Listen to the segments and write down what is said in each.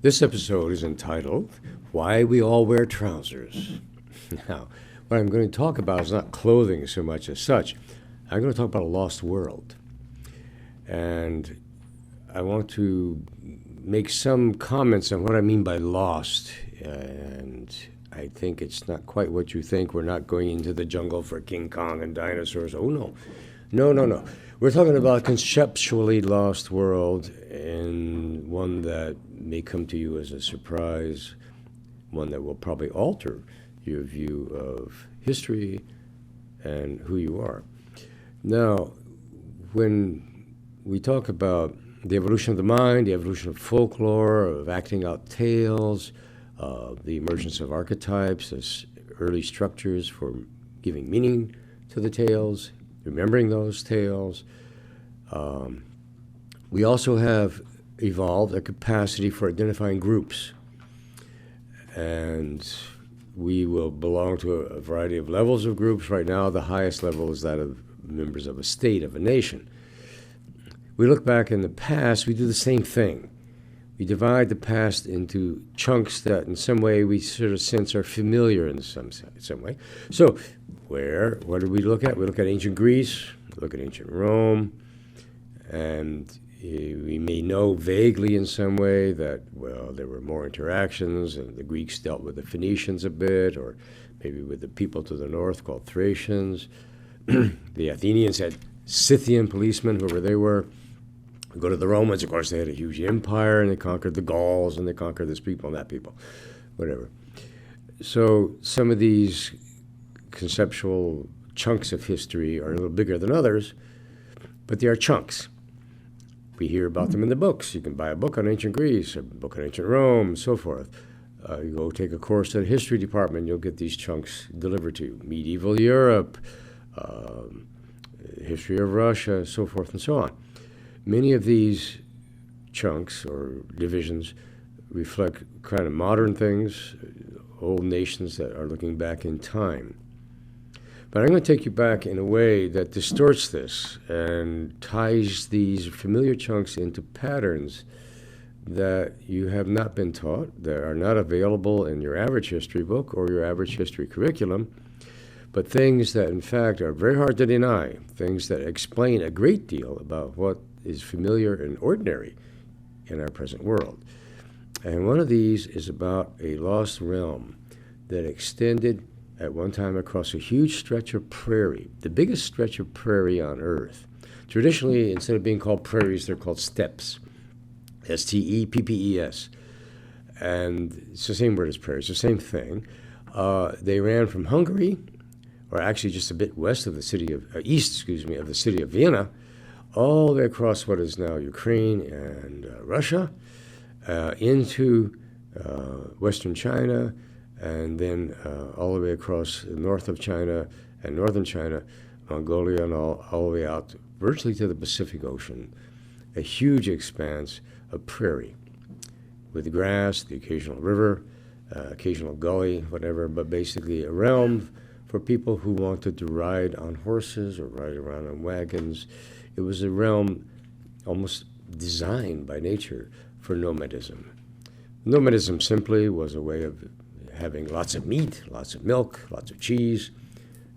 This episode is entitled, Why We All Wear Trousers. Now, what I'm going to talk about is not clothing so much as such. I'm going to talk about a lost world. And I want to make some comments on what I mean by lost. And I think it's not quite what you think. We're not going into the jungle for King Kong and dinosaurs. Oh, no. No. We're talking about a conceptually lost world, and one that may come to you as a surprise, one that will probably alter your view of history and who you are. Now, when we talk about the evolution of the mind, the evolution of folklore, of acting out tales, the emergence of archetypes as early structures for giving meaning to the tales, remembering those tales, we also have evolved a capacity for identifying groups. And we will belong to a variety of levels of groups. Right now, the highest level is that of members of a state, of a nation. We look back in the past, we do the same thing. We divide the past into chunks that in some way we sort of sense are familiar in some way. So what do we look at? We look at ancient Greece, look at ancient Rome, and we may know vaguely in some way that, well, there were more interactions, and the Greeks dealt with the Phoenicians a bit, or maybe with the people to the north called Thracians. The Athenians had Scythian policemen, whoever they were. We go to the Romans, of course, they had a huge empire, and they conquered the Gauls, and they conquered this people and that people, whatever. So some of these conceptual chunks of history are a little bigger than others, but they are chunks. We hear about them in the books. You can buy a book on ancient Greece, a book on ancient Rome, and so forth. You go take a course at a history department, you'll get these chunks delivered to you. Medieval Europe, history of Russia, so forth and so on. Many of these chunks or divisions reflect kind of modern things, old nations that are looking back in time. But I'm going to take you back in a way that distorts this and ties these familiar chunks into patterns that you have not been taught, that are not available in your average history book or your average history curriculum, but things that, in fact, are very hard to deny, things that explain a great deal about what is familiar and ordinary in our present world. And one of these is about a lost realm that extended at one time across a huge stretch of prairie, the biggest stretch of prairie on Earth. Traditionally, instead of being called prairies, they're called steppes, S-T-E-P-P-E-S. And it's the same word as prairies, the same thing. They ran from Hungary, or actually just a bit west of the city of, of the city of Vienna, all the way across what is now Ukraine and Russia, into western China, and then all the way across the north of China and northern China, Mongolia, and all the way out virtually to the Pacific Ocean, a huge expanse of prairie with grass, the occasional river, occasional gully, whatever, but basically a realm for people who wanted to ride on horses or ride around on wagons. It was a realm almost designed by nature for nomadism. Nomadism simply was a way of having lots of meat, lots of milk, lots of cheese,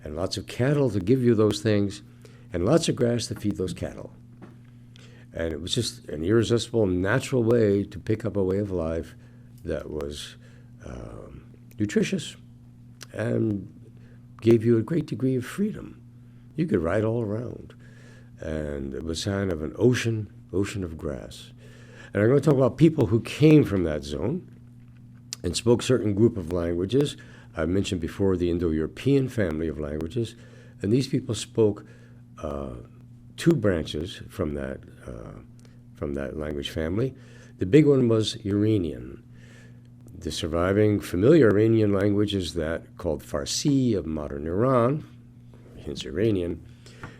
and lots of cattle to give you those things, and lots of grass to feed those cattle. And it was just an irresistible, natural way to pick up a way of life that was nutritious and gave you a great degree of freedom. You could ride all around. And it was kind of an ocean of grass. And I'm going to talk about people who came from that zone and spoke certain group of languages. I mentioned before the Indo-European family of languages, and these people spoke two branches from that language family. The big one was Iranian. The surviving familiar Iranian language is that called Farsi of modern Iran, hence Iranian,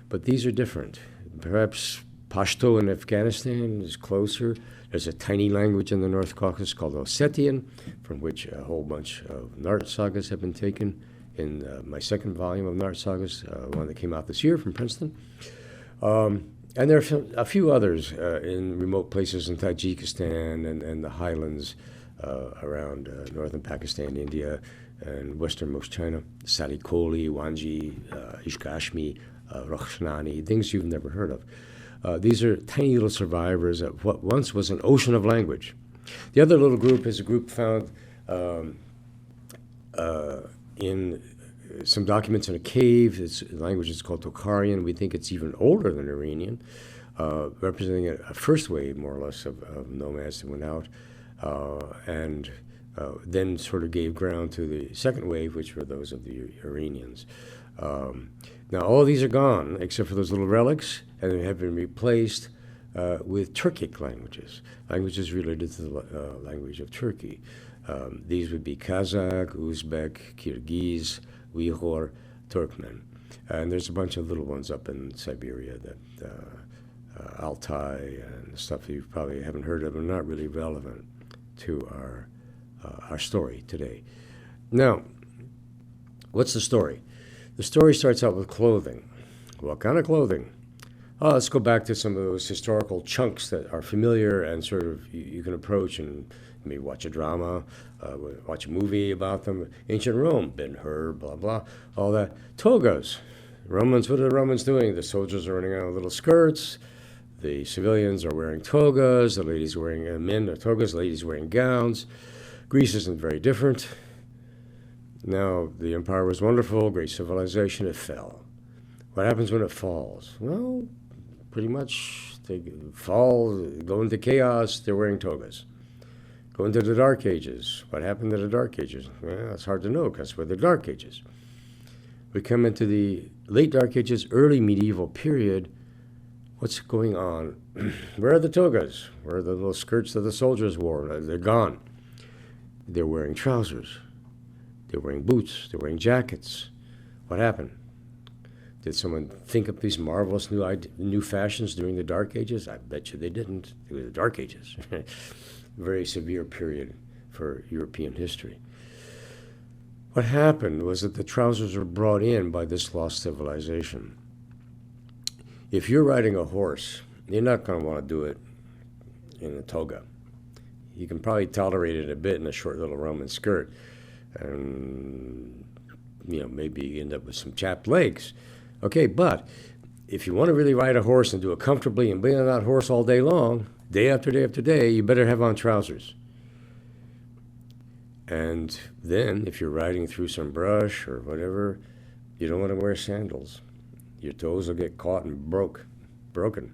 but these are different. Perhaps Pashto in Afghanistan is closer. There's a tiny language in the North Caucasus called Ossetian, from which a whole bunch of Nart sagas have been taken in my second volume of Nart sagas, one that came out this year from Princeton. And there are a few others in remote places in Tajikistan and the highlands around northern Pakistan, India, and westernmost China. Salikoli, Wanji, Ishkashmi, Rokhshnani, things you've never heard of. These are tiny little survivors of what once was an ocean of language. The other little group is a group found in some documents in a cave. Its language is called Tokharian. We think it's even older than Iranian, representing a first wave, more or less, of nomads that went out, and then sort of gave ground to the second wave, which were those of the Iranians. Now, all these are gone, except for those little relics, and they have been replaced with Turkic languages, languages related to the language of Turkey. These would be Kazakh, Uzbek, Kyrgyz, Uyghur, Turkmen. And there's a bunch of little ones up in Siberia that Altai and stuff you probably haven't heard of, are not really relevant to our story today. Now, what's the story? The story starts out with clothing. What kind of clothing? Oh, let's go back to some of those historical chunks that are familiar and sort of you can approach and maybe watch a drama, watch a movie about them. Ancient Rome, Ben-Hur, blah, blah, all that. Togas. Romans, what are the Romans doing? The soldiers are running around with little skirts. The civilians are wearing togas. The ladies are wearing, men are togas, ladies wearing gowns. Greece isn't very different. Now, the empire was wonderful, great civilization, it fell. What happens when it falls? Well, pretty much they fall, go into chaos, they're wearing togas. Go into the Dark Ages. What happened to the Dark Ages? Well, it's hard to know because we're the Dark Ages. We come into the late Dark Ages, early medieval period. What's going on? Where are the togas? Where are the little skirts that the soldiers wore? They're gone. They're wearing trousers. They're wearing boots. They're wearing jackets. What happened? Did someone think up these marvelous new fashions during the Dark Ages? I bet you they didn't. It was the Dark Ages. Very severe period for European history. What happened was that the trousers were brought in by this lost civilization. If you're riding a horse, you're not going to want to do it in a toga. You can probably tolerate it a bit in a short little Roman skirt, and maybe you end up with some chapped legs. Okay, but if you want to really ride a horse and do it comfortably and be on that horse all day long, day after day after day, you better have on trousers. And then, if you're riding through some brush or whatever, you don't want to wear sandals. Your toes will get caught and broken.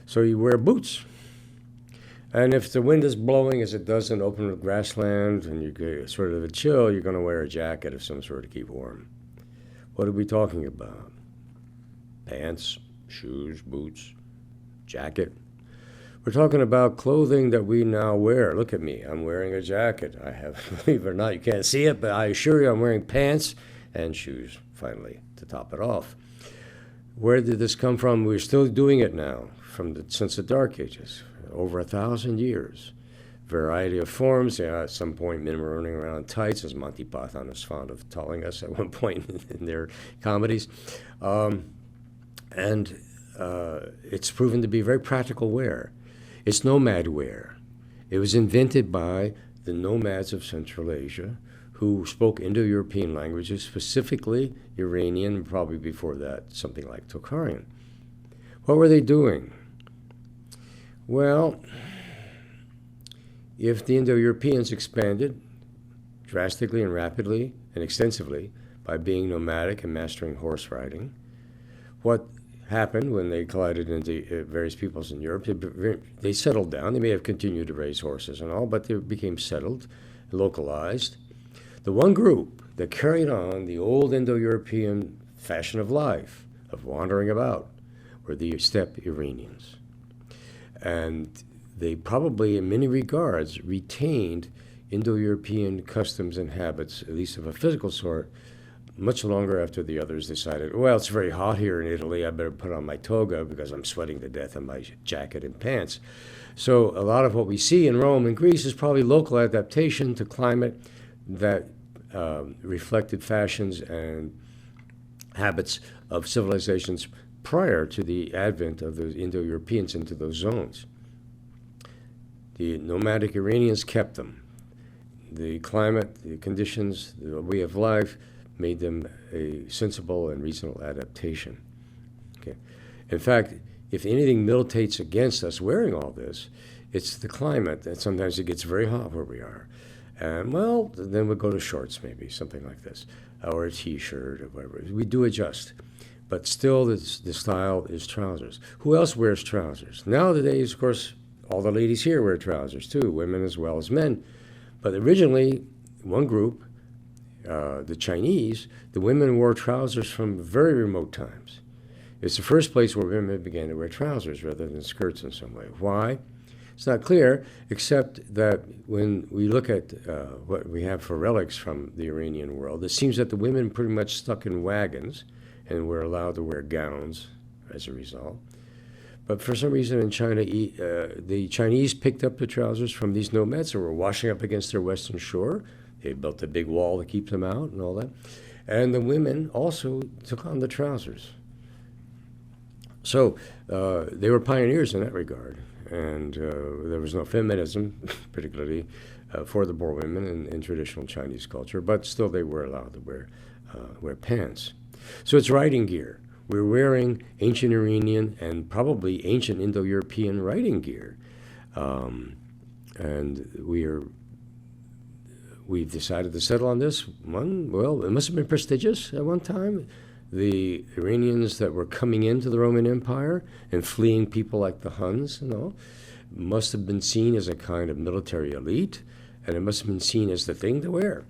So you wear boots. And if the wind is blowing, as it does in open grassland, and you get sort of a chill, you're going to wear a jacket of some sort to keep warm. What are we talking about? Pants, shoes, boots, jacket. We're talking about clothing that we now wear. Look at me. I'm wearing a jacket. I have, believe it or not, you can't see it, but I assure you I'm wearing pants and shoes, finally, to top it off. Where did this come from? We're still doing it now, since the Dark Ages, over 1,000 years. Variety of forms. At some point, men were running around tights, as Monty Python was fond of telling us at one point in their comedies. And it's proven to be very practical wear. It's nomad wear. It was invented by the nomads of Central Asia who spoke Indo-European languages, specifically Iranian, probably before that, something like Tokharian. What were they doing? Well, if the Indo-Europeans expanded drastically and rapidly and extensively by being nomadic and mastering horse riding, what happened when they collided into various peoples in Europe? They settled down. They may have continued to raise horses and all, but they became settled, localized. The one group that carried on the old Indo-European fashion of life, of wandering about, were the Steppe Iranians. And they probably, in many regards, retained Indo-European customs and habits, at least of a physical sort, much longer after the others decided, well, it's very hot here in Italy, I better put on my toga because I'm sweating to death in my jacket and pants. So a lot of what we see in Rome and Greece is probably local adaptation to climate that reflected fashions and habits of civilizations prior to the advent of the Indo-Europeans into those zones. The nomadic Iranians kept them. The climate, the conditions, the way of life made them a sensible and reasonable adaptation. Okay. In fact, if anything militates against us wearing all this, it's the climate, and sometimes it gets very hot where we are. And, well, then we'll go to shorts maybe, something like this, or a T-shirt or whatever. We do adjust. But still, the style is trousers. Who else wears trousers? Nowadays, of course, all the ladies here wear trousers too, women as well as men. But originally, one group, the Chinese, the women wore trousers from very remote times. It's the first place where women began to wear trousers rather than skirts in some way. Why? It's not clear, except that when we look at what we have for relics from the Iranian world, it seems that the women pretty much stuck in wagons and were allowed to wear gowns as a result. But for some reason in China, the Chinese picked up the trousers from these nomads who were washing up against their western shore. They built a big wall to keep them out and all that. And the women also took on the trousers. So they were pioneers in that regard. And there was no feminism, particularly for the poor women in traditional Chinese culture, but still they were allowed to wear pants. So it's riding gear. We're wearing ancient Iranian and probably ancient Indo-European riding gear. And we've decided to settle on this one. Well, it must have been prestigious at one time. The Iranians that were coming into the Roman Empire and fleeing people like the Huns, must have been seen as a kind of military elite, and it must have been seen as the thing to wear.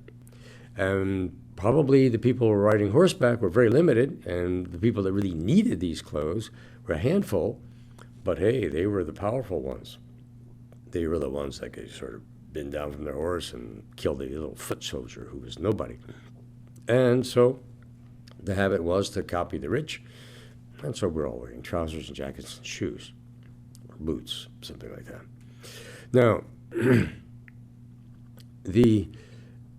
And probably the people who were riding horseback were very limited, and the people that really needed these clothes were a handful, but hey, they were the powerful ones. They were the ones that could sort of bend down from their horse and kill the little foot soldier who was nobody. And so the habit was to copy the rich, and so we're all wearing trousers and jackets and shoes, or boots, something like that. Now, the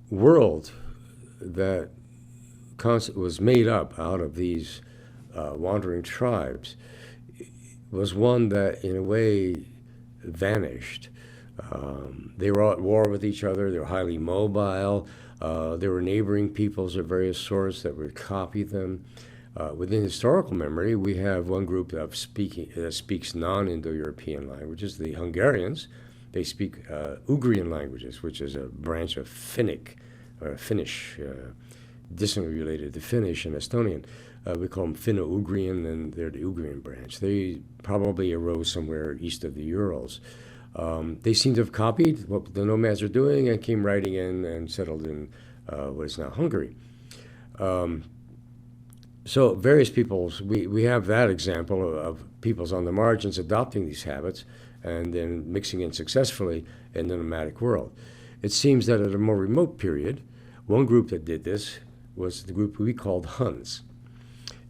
world that was made up out of these wandering tribes was one that, in a way, vanished. They were at war with each other. They were highly mobile. There were neighboring peoples of various sorts that would copy them. Within historical memory, we have one group that speaks non-Indo-European languages, the Hungarians. They speak Ugrian languages, which is a branch of Finnic, or Finnish, distantly related to Finnish and Estonian. We call them Finno-Ugrian, and they're the Ugrian branch. They probably arose somewhere east of the Urals. They seem to have copied what the nomads are doing and came riding in and settled in what is now Hungary. So various peoples, we have that example of peoples on the margins adopting these habits and then mixing in successfully in the nomadic world. It seems that at a more remote period, one group that did this was the group we called Huns.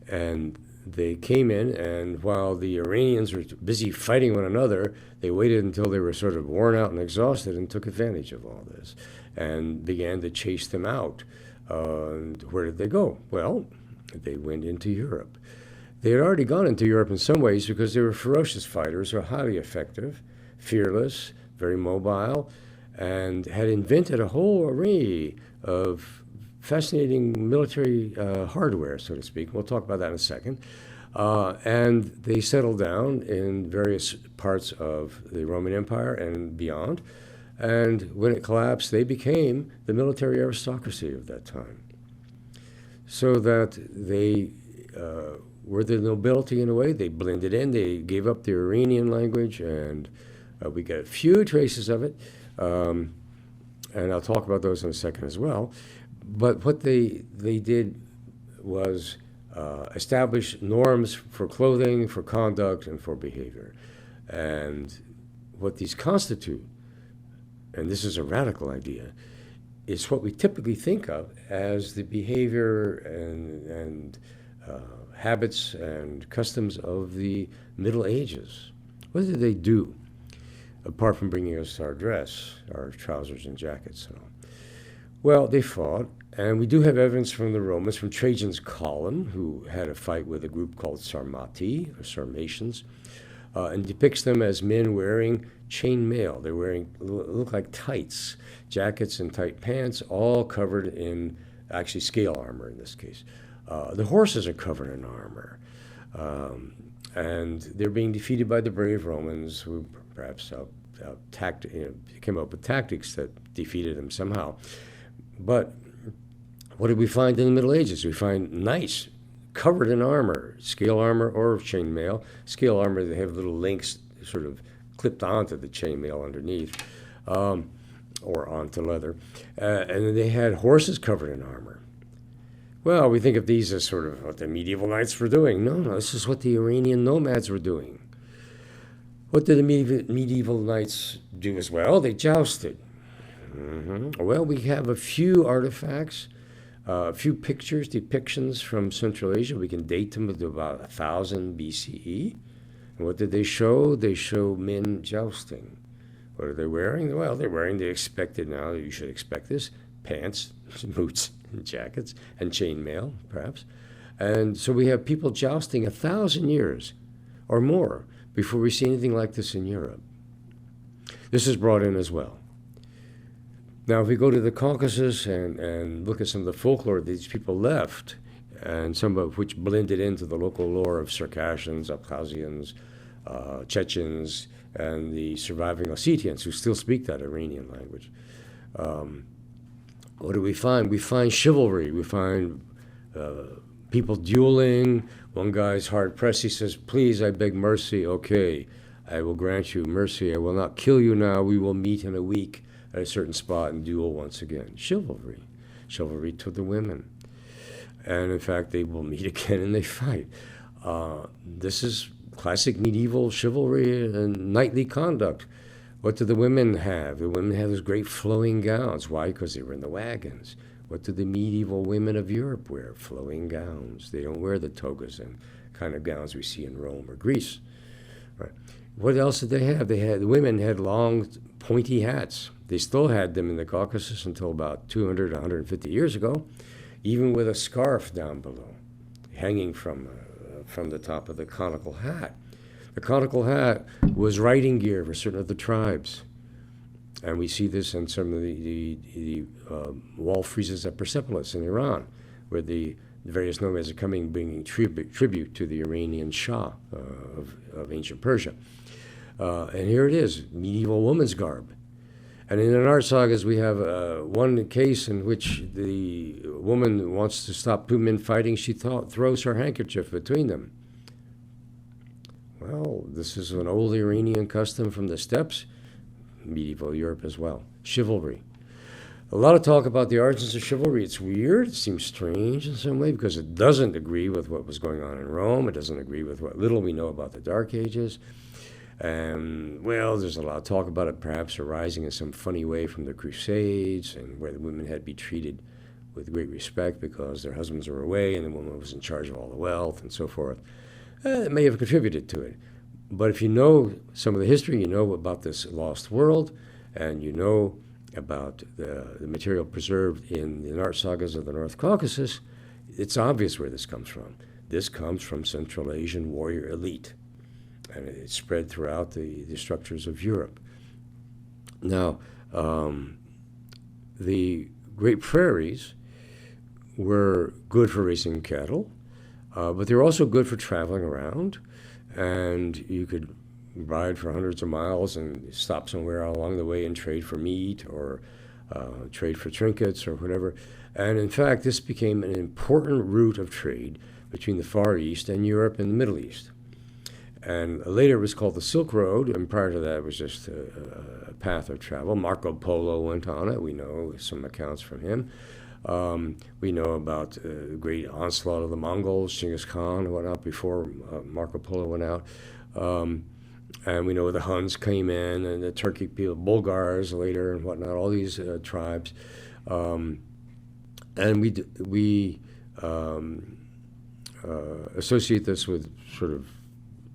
And they came in, and while the Iranians were busy fighting one another, they waited until they were sort of worn out and exhausted and took advantage of all this and began to chase them out. Where did they go? Well, they went into Europe. They had already gone into Europe in some ways because they were ferocious fighters, were highly effective, fearless, very mobile, and had invented a whole array of fascinating military hardware, so to speak. We'll talk about that in a second. And they settled down in various parts of the Roman Empire and beyond. And when it collapsed, they became the military aristocracy of that time. So that they were the nobility in a way. They blended in. They gave up their Iranian language, and we get a few traces of it. And I'll talk about those in a second as well. But what they did was establish norms for clothing, for conduct, and for behavior. And what these constitute, and this is a radical idea, is what we typically think of as the behavior and habits and customs of the Middle Ages. What did they do, apart from bringing us our dress, our trousers and jackets and all? Well, they fought, and we do have evidence from the Romans, from Trajan's column, who had a fight with a group called Sarmati, or Sarmatians. and depicts them as men wearing chain mail. They're wearing, look like tights, jackets and tight pants, all covered in actually scale armor in this case. The horses are covered in armor. And they're being defeated by the brave Romans, who perhaps came up with tactics that defeated them somehow. But what did we find in the Middle Ages? We find knights covered in armor, scale armor or chainmail. Scale armor, they have little links sort of clipped onto the chainmail underneath, or onto leather. And then they had horses covered in armor. Well, we think of these as sort of what the medieval knights were doing. No, this is what the Iranian nomads were doing. What did the medieval knights do as well? They jousted. Well, we have a few artifacts, a few pictures, depictions from Central Asia. We can date them to about 1000 BCE. And what did they show? They show men jousting. What are they wearing? Well, they're wearing the expected, now you should expect this, pants, boots, and jackets, and chainmail, perhaps. And so we have people jousting 1,000 years or more before we see anything like this in Europe. This is brought in as well. Now, if we go to the Caucasus and look at some of the folklore these people left, and some of which blended into the local lore of Circassians, Abkhazians, Chechens, and the surviving Scythians, who still speak that Iranian language. What do we find? We find chivalry. We find people dueling. One guy's hard-pressed. He says, please, I beg mercy. Okay, I will grant you mercy. I will not kill you now. We will meet in a week at a certain spot and duel once again. Chivalry. Chivalry to the women. And in fact, they will meet again and they fight. This is classic medieval chivalry and knightly conduct. What do the women have? The women have those great flowing gowns. Why? Because they were in the wagons. What do the medieval women of Europe wear? Flowing gowns. They don't wear the togas and kind of gowns we see in Rome or Greece. Right. What else did they have? The women had long, pointy hats. They still had them in the Caucasus until about 200, 150 years ago, even with a scarf down below, hanging from the top of the conical hat. The conical hat was riding gear for certain of the tribes. And we see this in some of the wall friezes at Persepolis in Iran, where the various nomads are coming, bringing tribute to the Iranian Shah of ancient Persia. And here it is, medieval woman's garb. And in an art sagas, we have one case in which the woman wants to stop two men fighting. She throws her handkerchief between them. Well, this is an old Iranian custom from the steppes, medieval Europe as well. Chivalry. A lot of talk about the origins of chivalry. It's weird. It seems strange in some way because it doesn't agree with what was going on in Rome. It doesn't agree with what little we know about the Dark Ages. Well, there's a lot of talk about it perhaps arising in some funny way from the Crusades, and where the women had to be treated with great respect because their husbands were away and the woman was in charge of all the wealth and so forth. It may have contributed to it. But if you know some of the history, you know about this lost world, and you know about the material preserved in the art sagas of the North Caucasus, it's obvious where this comes from. This comes from Central Asian warrior elite, and it's spread throughout the structures of Europe. Now, the Great Prairies were good for raising cattle, but they were also good for traveling around, and you could ride for hundreds of miles and stop somewhere along the way and trade for meat or trade for trinkets or whatever. And in fact, this became an important route of trade between the Far East and Europe and the Middle East. And later it was called the Silk Road, and prior to that it was just a path of travel. Marco Polo went on it. We know some accounts from him. We know about the great onslaught of the Mongols, Genghis Khan and whatnot, before Marco Polo went out. And we know the Huns came in, and the Turkic people, Bulgars later and whatnot, all these tribes. And we associate this with sort of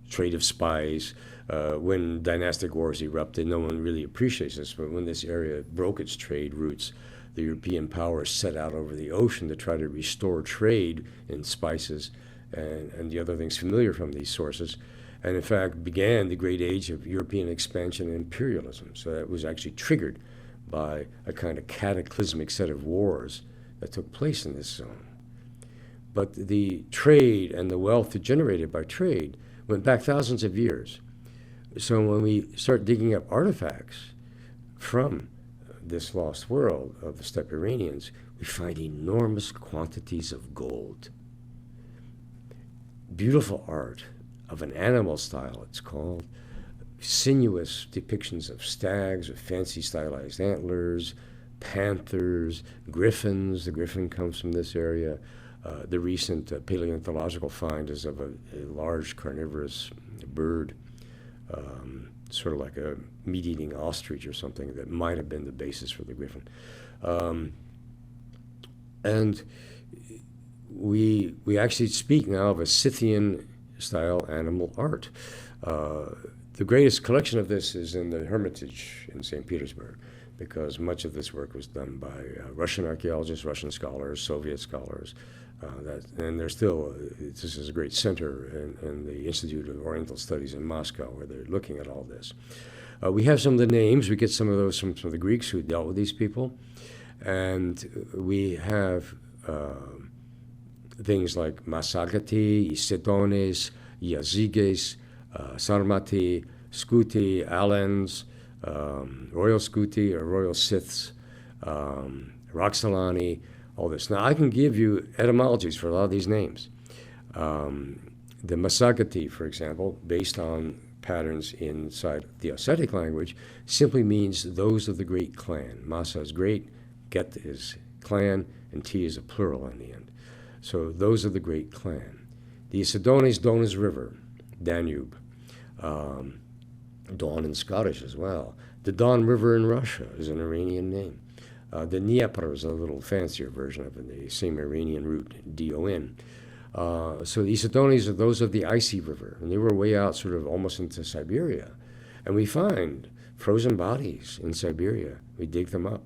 trade of spies. When dynastic wars erupted, no one really appreciates this, but when this area broke its trade routes, the European powers set out over the ocean to try to restore trade in spices and the other things familiar from these sources. and in fact began the great age of European expansion and imperialism. So that was actually triggered by a kind of cataclysmic set of wars that took place in this zone. But the trade and the wealth generated by trade went back thousands of years. So when we start digging up artifacts from this lost world of the Steppe Iranians, we find enormous quantities of gold. Beautiful art of an animal style, it's called. Sinuous depictions of stags with fancy stylized antlers, panthers, griffins. The griffin comes from this area. The recent paleontological find is of a large carnivorous bird, sort of like a meat-eating ostrich or something that might have been the basis for the griffin. And we actually speak now of a Scythian-style animal art. The greatest collection of this is in the Hermitage in St. Petersburg, because much of this work was done by Russian archaeologists, Russian scholars, Soviet scholars. And there's still, this is a great center in the Institute of Oriental Studies in Moscow, where they're looking at all this. We have some of the names. We get some of those from the Greeks who dealt with these people. And we have things like Masagati, Isedones, Iazyges, Sarmati, Scuti, Aryans, Royal Scuti or Royal Scyths, Roxolani, all this. Now, I can give you etymologies for a lot of these names. The Masagati, for example, based on patterns inside the Ossetic language, simply means those of the great clan. Masa is great, Get is clan, and T is a plural in the end. So those are the great clan. The Isidones, Dona's River, Danube. Don in Scottish as well. The Don River in Russia is an Iranian name. The Dnieper is a little fancier version of the same Iranian root, D-O-N. So the Isidones are those of the icy river, and they were way out sort of almost into Siberia. And we find frozen bodies in Siberia. We dig them up.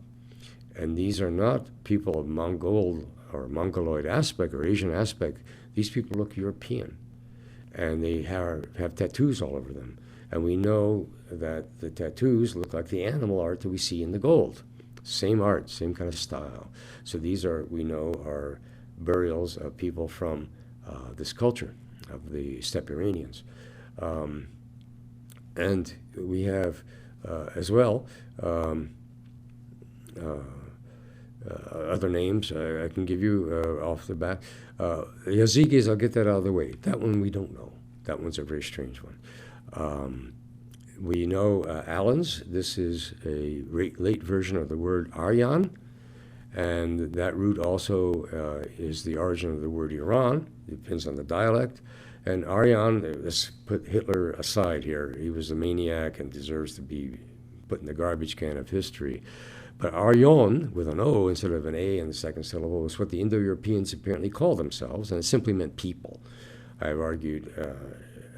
And these are not people of Mongol or Mongoloid aspect or Asian aspect. These people look European. And they have tattoos all over them. And we know that the tattoos look like the animal art that we see in the gold. Same art, same kind of style. So these are, we know, are burials of people from this culture of the Steppe Iranians. And we have as well other names I can give you off the bat. Iazyges, I'll get that out of the way. That one we don't know. That one's a very strange one. We know Aryans. This is a late version of the word Aryan, and that root also is the origin of the word Iran. It depends on the dialect. And Aryan, let's put Hitler aside here. He was a maniac and deserves to be put in the garbage can of history. But Aryon, with an O instead of an A in the second syllable, is what the Indo-Europeans apparently call themselves, and it simply meant people. I've argued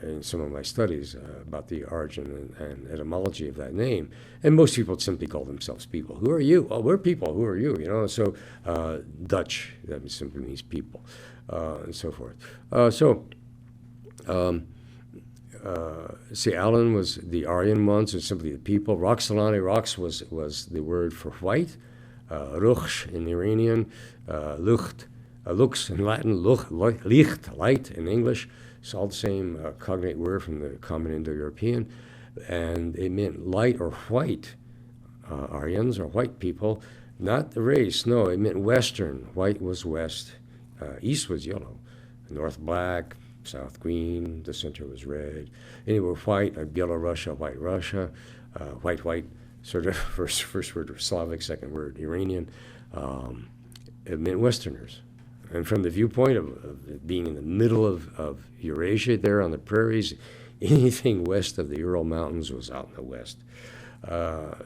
in some of my studies about the origin and etymology of that name, and most people simply call themselves people. Who are you? Oh, we're people. Who are you? You know, so Dutch, that simply means people, and so forth. See, Alan was the Aryan ones, or simply the people. Roxolani, Rox was the word for white. Ruch in Iranian, Lucht, lux in Latin, licht, light in English. It's all the same cognate word from the common Indo-European. And it meant light or white. Aryans are white people, not the race. No, it meant Western. White was west. East was yellow. North black. South green, the center was red. Anyway, white, Bielorussia, white Russia, white, sort of first word Slavic, second word Iranian. It meant Westerners. And from the viewpoint of being in the middle of Eurasia, there on the prairies, anything west of the Ural Mountains was out in the west.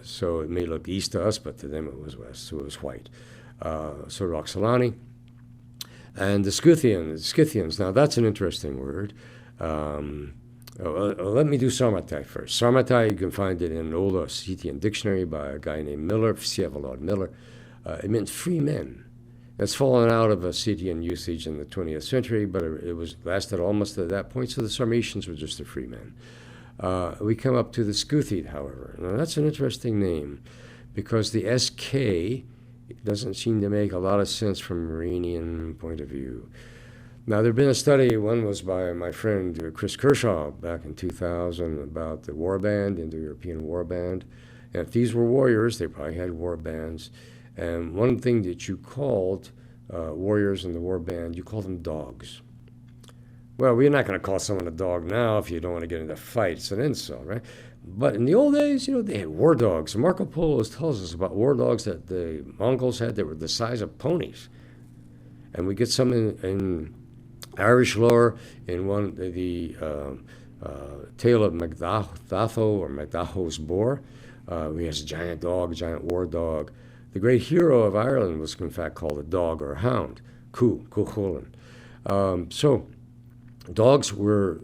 So it may look east to us, but to them it was west, so it was white. So Roxolani. And the Scythians, now that's an interesting word. Let me do Sarmati first. Sarmati, you can find it in an old Ossetian dictionary by a guy named Miller, Vsevolod Miller. It meant free men. That's fallen out of a Scythian usage in the 20th century, but it was lasted almost to that point, so the Sarmatians were just the free men. We come up to the Scythid, however. Now, that's an interesting name because the SK doesn't seem to make a lot of sense from an Iranian point of view. Now, there had been a study, one was by my friend Chris Kershaw back in 2000 about the warband, Indo-European warband. And if these were warriors, they probably had warbands. And one thing that you called warriors in the warband, you called them dogs. Well, we're not going to call someone a dog now if you don't want to get into a fight. It's an insult, right? But in the old days, they had war dogs. Marco Polo tells us about war dogs that the Mongols had that were the size of ponies. And we get some in Irish lore in the tale of Macdatho or Macdatho's boar. He has a giant dog, a giant war dog. The great hero of Ireland was in fact called a dog or a hound, Cuchulainn. So dogs were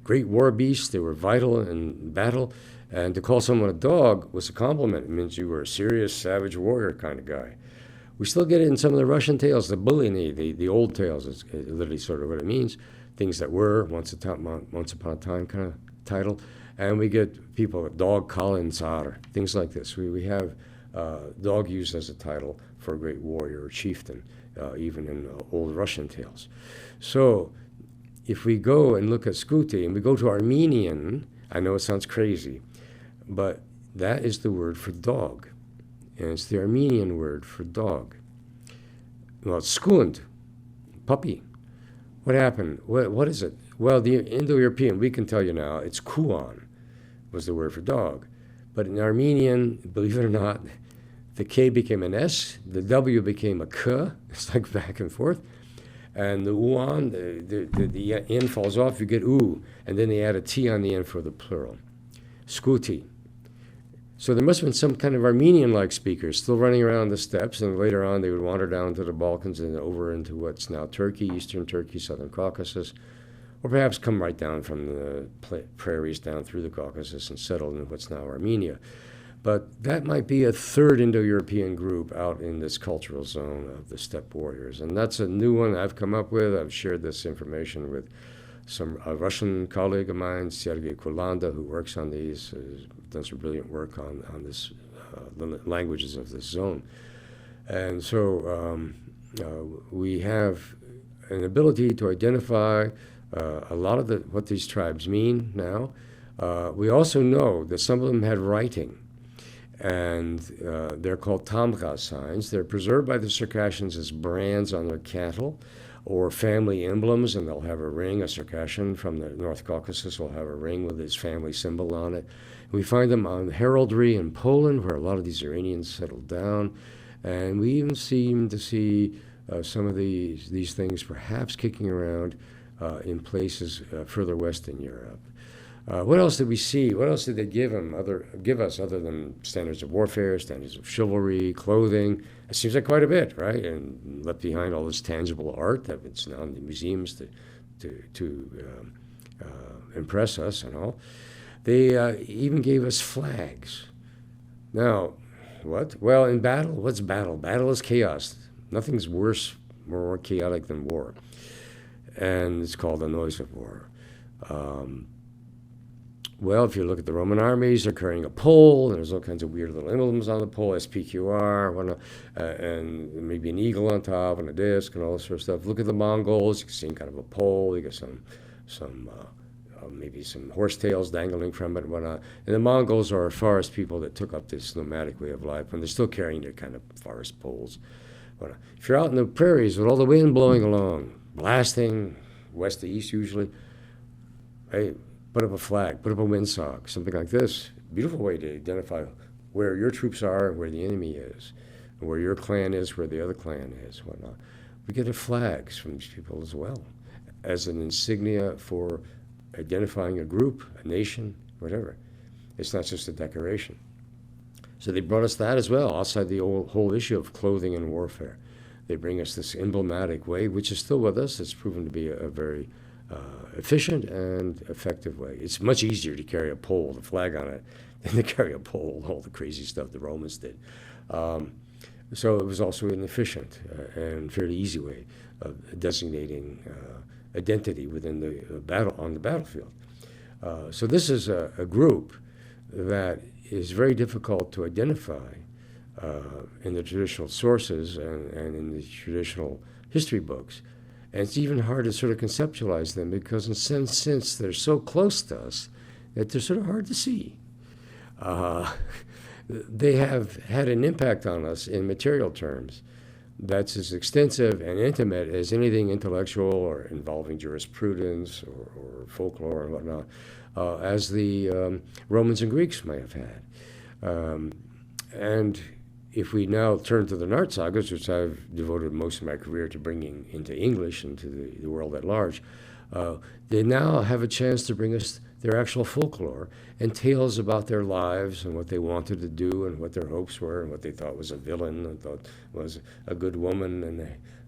great war beasts. They were vital in battle. And to call someone a dog was a compliment. It means you were a serious, savage warrior kind of guy. We still get it in some of the Russian tales, the Bulini, the old tales is literally sort of what it means. Things that were once upon a time kind of title. And we get people, dog Kalin Tsar, things like this. We have dog used as a title for a great warrior or chieftain, even in old Russian tales. So if we go and look at Scuti and we go to Armenian, I know it sounds crazy, but that is the word for dog. And it's the Armenian word for dog. Well, it's skund, puppy. What happened? What is it? Well, the Indo-European, we can tell you now, it's kuan was the word for dog. But in Armenian, believe it or not, the K became an S, the W became a K, it's like back and forth. And the uan, the N falls off, you get U, and then they add a T on the end for the plural. Scuti. So there must have been some kind of Armenian-like speakers still running around the steppes, and later on they would wander down to the Balkans and over into what's now Turkey, eastern Turkey, southern Caucasus, or perhaps come right down from the prairies down through the Caucasus and settle in what's now Armenia. But that might be a third Indo-European group out in this cultural zone of the steppe warriors. And that's a new one I've come up with. I've shared this information with a Russian colleague of mine, Sergei Kulanda, who works on these, does some brilliant work on this, the languages of this zone. And so we have an ability to identify a lot of what these tribes mean now. We also know that some of them had writing, and they're called tamga signs. They're preserved by the Circassians as brands on their cattle or family emblems, and they'll have a ring. A Circassian from the North Caucasus will have a ring with his family symbol on it. We find them on heraldry in Poland, where a lot of these Iranians settled down, and we even seem to see some of these things perhaps kicking around in places further west in Europe. What else did we see? What else did they give us other than standards of warfare, standards of chivalry, clothing? It seems like quite a bit, right? And left behind all this tangible art that it's now in the museums to impress us and all. They even gave us flags. Now, what? Well, in battle, what's battle? Battle is chaos. Nothing's worse, more chaotic than war. And it's called the noise of war. Well, if you look at the Roman armies, they're carrying a pole, and there's all kinds of weird little emblems on the pole, SPQR, whatnot, and maybe an eagle on top and a disc and all this sort of stuff. Look at the Mongols, you can see kind of a pole, you get maybe some horsetails dangling from it and whatnot. And the Mongols are forest people that took up this nomadic way of life, and they're still carrying their kind of forest poles. Whatnot. If you're out in the prairies with all the wind blowing along, blasting west to east usually, hey, put up a flag, put up a windsock, something like this. Beautiful way to identify where your troops are, where the enemy is, and where your clan is, where the other clan is, whatnot. We get the flags from these people as well, as an insignia for identifying a group, a nation, whatever. It's not just a decoration. So they brought us that as well, outside the whole issue of clothing and warfare. They bring us this emblematic way, which is still with us. It's proven to be a very efficient and effective way. It's much easier to carry a pole with a flag on it than to carry a pole, all the crazy stuff the Romans did. So it was also an efficient and fairly easy way of designating identity within the battle on the battlefield. So this is a group that is very difficult to identify in the traditional sources and in the traditional history books. And it's even hard to sort of conceptualize them because in some sense they're so close to us that they're sort of hard to see. They have had an impact on us in material terms that's as extensive and intimate as anything intellectual or involving jurisprudence or folklore and whatnot, as the Romans and Greeks may have had. And if we now turn to the Nart sagas, which I've devoted most of my career to bringing into English and to the world at large, they now have a chance to bring us their actual folklore and tales about their lives and what they wanted to do and what their hopes were and what they thought was a villain and thought was a good woman and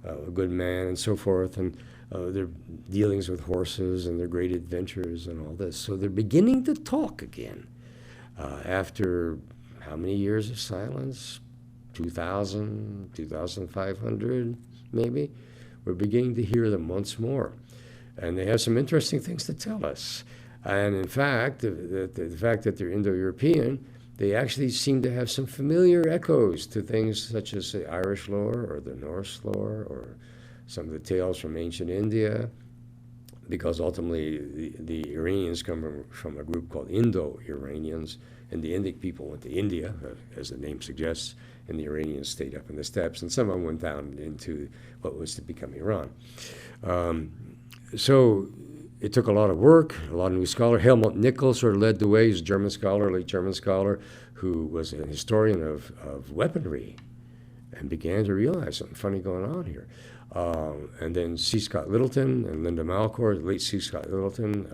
a good man and so forth, and their dealings with horses and their great adventures and all this. So they're beginning to talk again after how many years of silence? 2,000, 2,500 maybe? We're beginning to hear them once more. And they have some interesting things to tell us. And in fact, the fact that they're Indo-European, they actually seem to have some familiar echoes to things such as the Irish lore or the Norse lore or some of the tales from ancient India, because ultimately the Iranians come from a group called Indo-Iranians, and the Indic people went to India, as the name suggests, and the Iranians stayed up in the steppes, and some of them went down into what was to become Iran. So it took a lot of work, a lot of new scholars. Helmut Nickel sort of led the way. He's a German scholar, late German scholar, who was a historian of weaponry and began to realize something funny going on here. And then C. Scott Littleton and Linda Malcor, late C. Scott Littleton,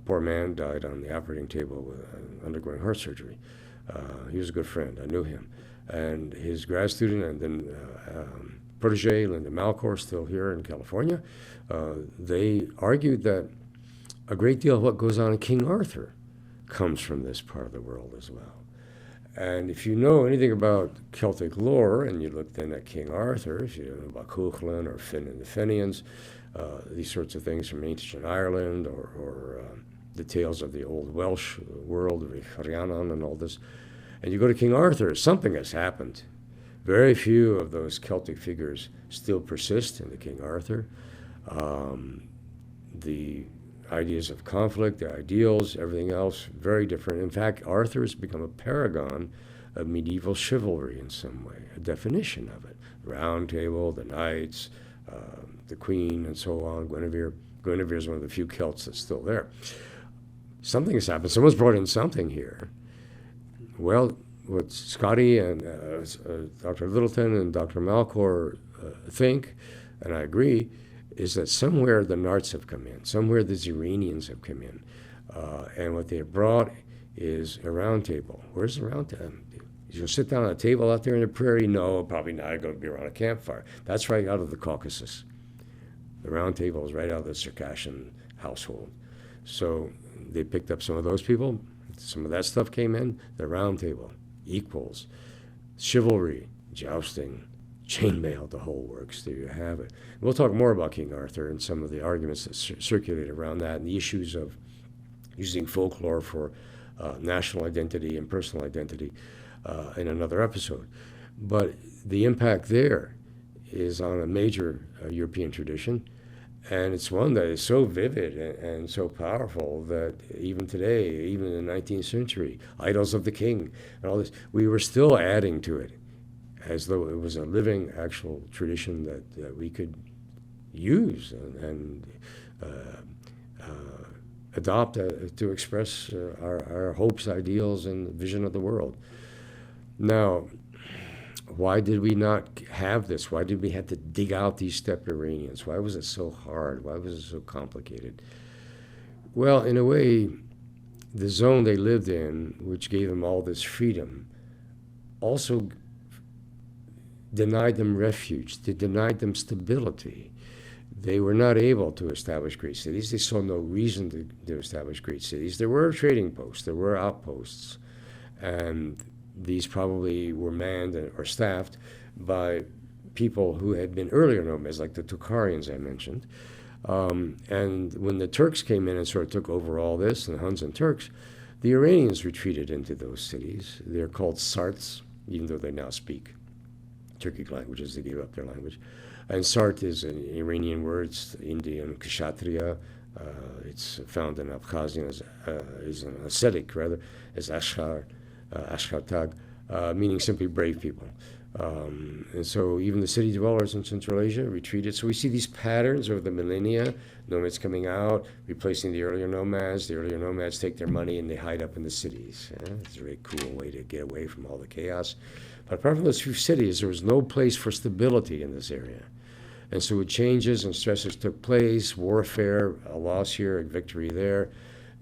poor man, died on the operating table undergoing heart surgery. He was a good friend. I knew him. And his grad student and then protege, Linda Malcor, still here in California, they argued that a great deal of what goes on in King Arthur comes from this part of the world as well. And if you know anything about Celtic lore, and you look then at King Arthur, if you know about Cuchulainn or Finn and the Fenians, these sorts of things from ancient Ireland, or the tales of the old Welsh world, Rhiannon and all this, and you go to King Arthur, something has happened. Very few of those Celtic figures still persist in the King Arthur. The ideas of conflict, the ideals, everything else, very different. In fact, Arthur has become a paragon of medieval chivalry in some way, a definition of it. The Round Table, the knights, the queen, and so on. Guinevere is one of the few Celts that's still there. Something has happened. Someone's brought in something here. Well, what Scotty and Dr. Littleton and Dr. Malcor think, and I agree, is that somewhere the Narts have come in, somewhere the Iranians have come in, and what they have brought is a round table. Where's the round table? You'll sit down at a table out there in the prairie? No, probably not. Going to be around a campfire. That's right out of the Caucasus. The round table is right out of the Circassian household. So they picked up some of those people. Some of that stuff came in. The round table, equals, chivalry, jousting, chainmail, the whole works. There you have it. We'll talk more about King Arthur and some of the arguments that circulate around that and the issues of using folklore for national identity and personal identity in another episode. But the impact there is on a major European tradition, and it's one that is so vivid and so powerful that even today, even in the 19th century, Idols of the King and all this, we were still adding to it as though it was a living, actual tradition that we could use and adopt to express our hopes, ideals, and vision of the world. Now, why did we not have this? Why did we have to dig out these Steppe Iranians? Why was it so hard? Why was it so complicated? Well, in a way, the zone they lived in, which gave them all this freedom, also denied them refuge. They denied them stability. They were not able to establish great cities. They saw no reason to establish great cities. There were trading posts. There were outposts. And these probably were manned or staffed by people who had been earlier nomads, like the Tocharians I mentioned. And when the Turks came in and sort of took over all this, and the Huns and Turks, the Iranians retreated into those cities. They're called Sarts, even though they now speak Turkic languages. They gave up their language. And Sart is an Iranian word. It's Indian Kshatriya. It's found in Abkhazia as an ascetic, rather, as Ashkar, Ashkartag, meaning simply brave people. And so even the city dwellers in Central Asia retreated. So we see these patterns over the millennia, nomads coming out, replacing the earlier nomads. The earlier nomads take their money and they hide up in the cities. It's a very cool way to get away from all the chaos. But apart from those few cities, there was no place for stability in this area. And so changes and stresses took place, warfare, a loss here, a victory there.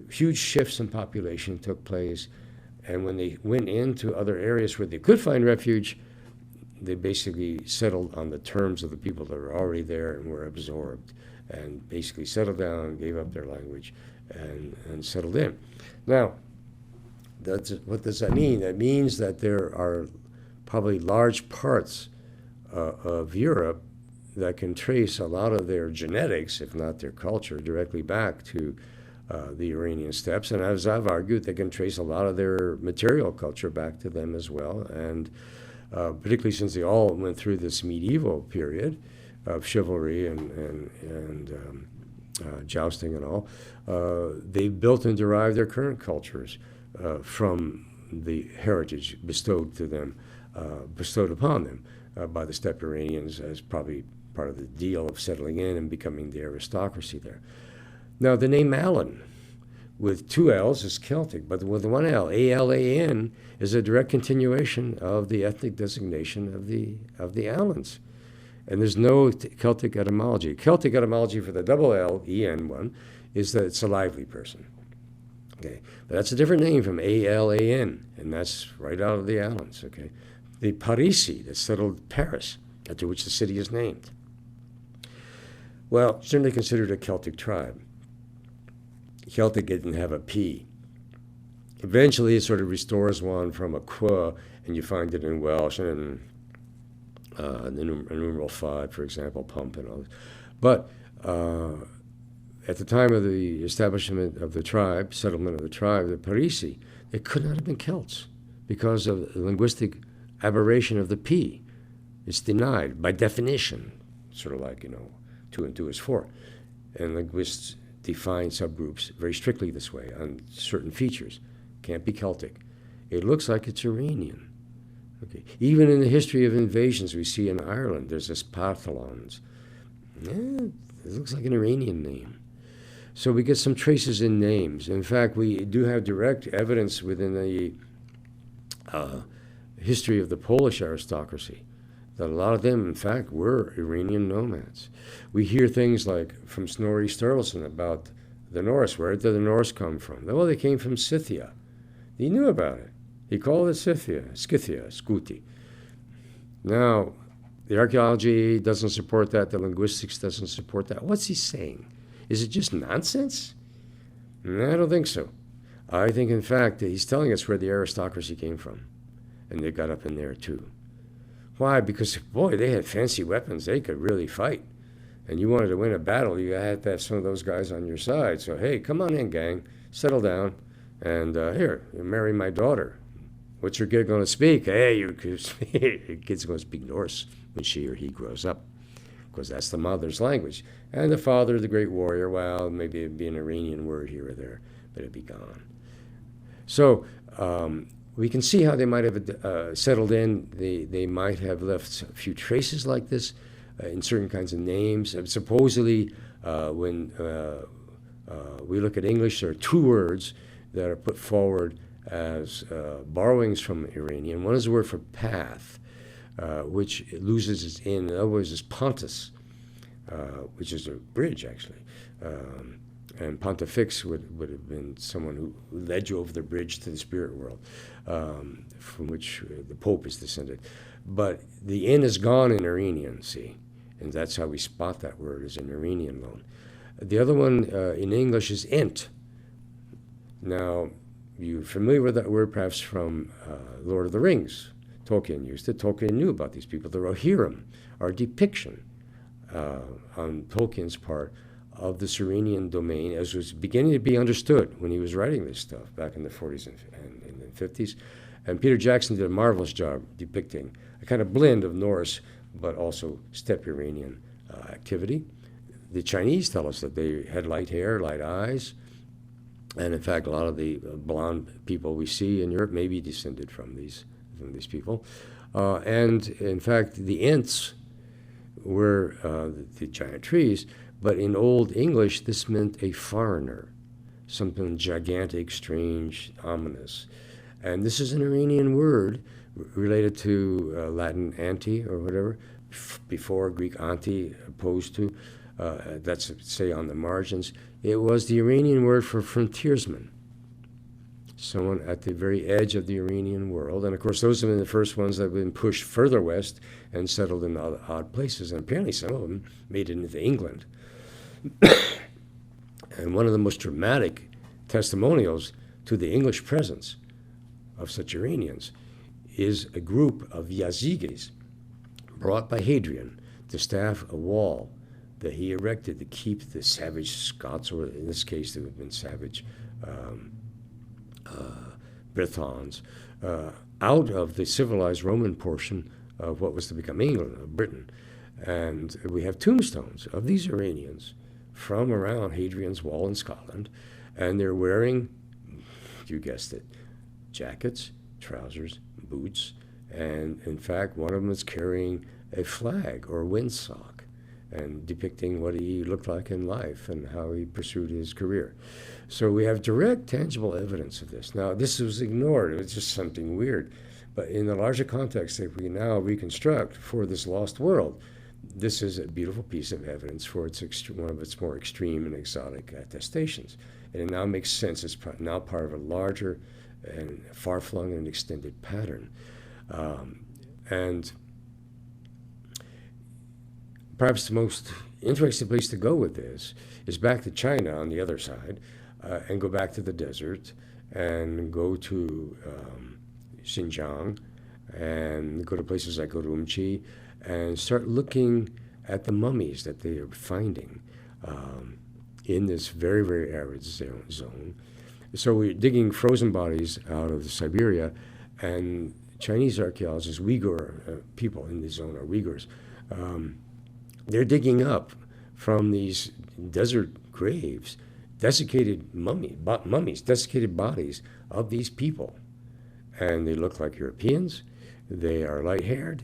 Huge shifts in population took place. And when they went into other areas where they could find refuge, they basically settled on the terms of the people that were already there and were absorbed, and basically settled down, gave up their language, and settled in. Now, what does that mean? That means that there are probably large parts of Europe that can trace a lot of their genetics, if not their culture, directly back to the Iranian steppes. And as I've argued, they can trace a lot of their material culture back to them as well. And particularly since they all went through this medieval period of chivalry and jousting and all, they built and derived their current cultures from the heritage bestowed upon them by the Steppe Iranians as probably part of the deal of settling in and becoming the aristocracy there. Now, the name Alan, with two L's, is Celtic, but with one L, A-L-A-N, is a direct continuation of the ethnic designation of the Alans. And there's no Celtic etymology. Celtic etymology for the double L-E-N one is that it's a lively person. Okay, but that's a different name from A-L-A-N, and that's right out of the Alans. Okay, the Parisi that settled Paris, after which the city is named. Well, certainly considered a Celtic tribe. Celtic didn't have a P. Eventually, it sort of restores one from a qua, and you find it in Welsh and in numeral 5, for example, pump and all this. But at the time of the establishment of the tribe, settlement of the tribe, the Parisi, they could not have been Celts because of the linguistic aberration of the P. It's denied by definition, sort of like, 2 and 2 is 4. And linguists define subgroups very strictly this way on certain features. Can't be Celtic. It looks like it's Iranian. Okay. Even in the history of invasions we see in Ireland, there's this Partholons. It looks like an Iranian name. So we get some traces in names. In fact, we do have direct evidence within the history of the Polish aristocracy that a lot of them, in fact, were Iranian nomads. We hear things like from Snorri Sturluson about the Norse. Where did the Norse come from? Well, they came from Scythia. He knew about it. He called it Scythia, Skuti. Now, the archaeology doesn't support that. The linguistics doesn't support that. What's he saying? Is it just nonsense? I don't think so. I think, in fact, that he's telling us where the aristocracy came from. And they got up in there, too. Why? Because, boy, they had fancy weapons. They could really fight. And you wanted to win a battle, you had to have some of those guys on your side. So, hey, come on in, gang. Settle down. And here, you marry my daughter. What's your kid going to speak? Hey, your kid's going to speak Norse when she or he grows up, because that's the mother's language. And the father, the great warrior, well, maybe it'd be an Iranian word here or there, but it'd be gone. So we can see how they might have settled in. They might have left a few traces like this in certain kinds of names. Supposedly, when we look at English, there are two words that are put forward as borrowings from Iranian. One is the word for path, which loses its in. In other words, is Pontus, which is a bridge, actually. And Pontifex would have been someone who led you over the bridge to the spirit world, from which the Pope is descended. But the in is gone in Iranian, see? And that's how we spot that word as an Iranian loan. The other one in English is int. Now, you're familiar with that word perhaps from Lord of the Rings. Tolkien used it. Tolkien knew about these people. The Rohirrim are a depiction on Tolkien's part of the Iranian domain as was beginning to be understood when he was writing this stuff back in the 40s and in the 50s. And Peter Jackson did a marvelous job depicting a kind of blend of Norse but also steppe Iranian activity. The Chinese tell us that they had light hair, light eyes, and in fact a lot of the blonde people we see in Europe may be descended from these people. And in fact the Ents were the giant trees, but in Old English this meant a foreigner, something gigantic, strange, ominous. And this is an Iranian word related to Latin ante or whatever, before Greek anti, opposed to, that's say on the margins. It was the Iranian word for frontiersman, someone at the very edge of the Iranian world. And of course those have been the first ones that have been pushed further west and settled in odd places. And apparently some of them made it into England. And one of the most dramatic testimonials to the English presence of such Iranians is a group of Yazigis brought by Hadrian to staff a wall that he erected to keep the savage Scots, or in this case there have been savage Britons, out of the civilized Roman portion of what was to become England, of Britain. And we have tombstones of these Iranians from around Hadrian's Wall in Scotland, and they're wearing, you guessed it, jackets, trousers, boots, and in fact one of them is carrying a flag or windsock and depicting what he looked like in life and how he pursued his career. So we have direct, tangible evidence of this. Now, this was ignored. It was just something weird. But in the larger context that we now reconstruct for this lost world, this is a beautiful piece of evidence for one of its more extreme and exotic attestations. And it now makes sense. It's now part of a larger and far-flung and extended pattern. And perhaps the most interesting place to go with this is back to China on the other side, and go back to the desert and go to Xinjiang and go to places like Urumqi and start looking at the mummies that they are finding in this very, very arid zone. So we're digging frozen bodies out of Siberia, and Chinese archaeologists, Uyghur people in the zone are Uyghurs, they're digging up from these desert graves desiccated mummies, desiccated bodies of these people. And they look like Europeans, they are light-haired,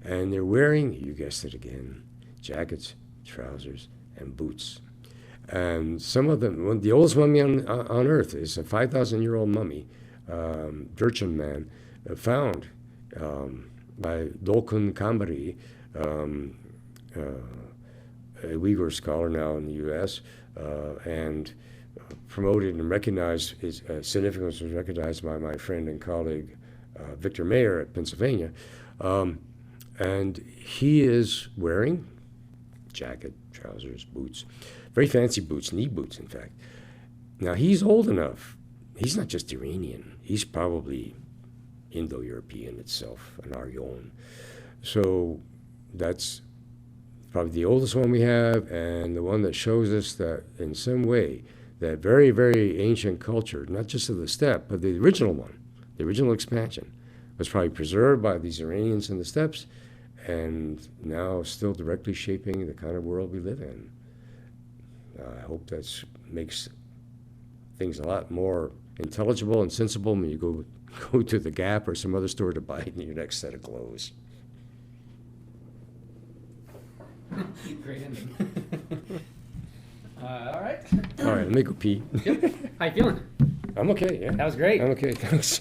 and they're wearing, you guessed it again, jackets, trousers, and boots. And some of them, the oldest mummy on Earth is a 5,000-year-old mummy, Jurchen man, found by Dolkun Kambari, a Uyghur scholar now in the U.S., and promoted and recognized, his significance was recognized by my friend and colleague Victor Mayer at Pennsylvania. And he is wearing jacket, trousers, boots, very fancy boots, knee boots, in fact. Now, he's old enough. He's not just Iranian. He's probably Indo-European itself, an Aryon. So that's probably the oldest one we have, and the one that shows us that in some way that very, very ancient culture, not just of the steppe, but the original one, the original expansion, was probably preserved by these Iranians in the steppes and now still directly shaping the kind of world we live in. I hope that makes things a lot more intelligible and sensible when you go to the Gap or some other store to buy your next set of clothes. Great ending. All right. All right, let me go pee. Yep. How you feeling? I'm okay, yeah. That was great. I'm okay, thanks.